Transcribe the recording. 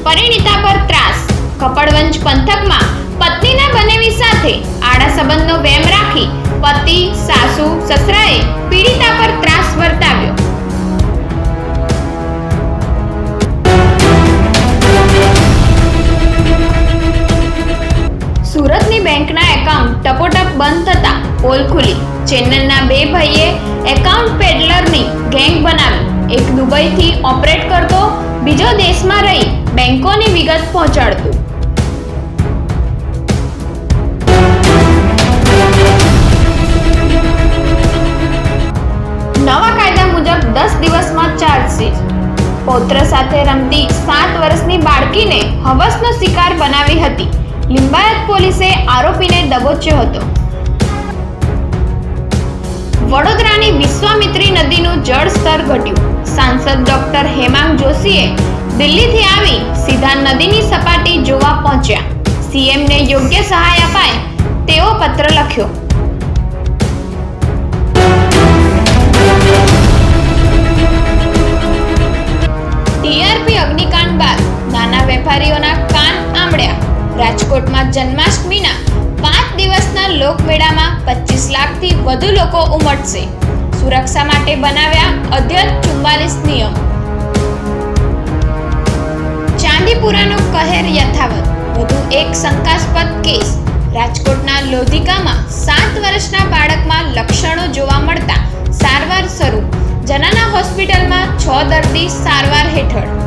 પરિણીતા પર ત્રાસ। કપડવંજ પંથકમાં પત્નીના બનેવી સાથે આડા સંબંધનો વેમ રાખી પતિ, સાસુ, સસરાએ પીડિતા પર ત્રાસ વર્તાવ્યો। સુરતની બેંકના એકાઉન્ટ ટપોટપ બંધ થતા પોલ ખુલી। ચેન્નઈના બે ભાઈએ એકાઉન્ટ પેડલરની ગેંગ બનાવી। એક દુબઈથી ઓપરેટ કરતો, બીજો દેશમાં રહી બેંકોની વિગત પહોંચાડતો। નવા કાયદા મુજબ 10 દિવસમાં ચાર્જશીટ। પૌત્ર સાથે રમતી 7 વર્ષની બાળકીને હવસનો શિકાર બનાવી હતી। લિંબાયત પોલીસે આરોપીને દબોચ્યો હતો। વડોદરાની વિશ્વામિત્રી નદીનું જળસ્તર ઘટ્યું। સાંસદ ડોક્ટર હેમાંગ જોશીએ દિલ્હીથી આવી સીધા નદીની સપાટી જોવા પહોંચ્યા। સીએમને યોગ્ય સહાય અપાય તેવો પત્ર લખ્યો। ટીઆરપી અગ્નિકાંડ બાદ નાના વેપારીઓના કાન આંબળ્યા। રાજકોટમાં જન્માષ્ટમીના 5 દિવસના લોકમેળામાં 25 લાખથી વધુ લોકો ઉમટશે। સુરક્ષા માટે બનાવ્યા અદ્યતન 44 નિયમ। ચાંદીપુરાનો કહેર યથાવત, વધુ એક શંકાસ્પદ કેસ। રાજકોટના લોધિકામાં 7 વર્ષના બાળકમાં લક્ષણો જોવા મળતા સારવાર શરૂ। જનાના હોસ્પિટલમાં 6 દર્દી સારવાર હેઠળ।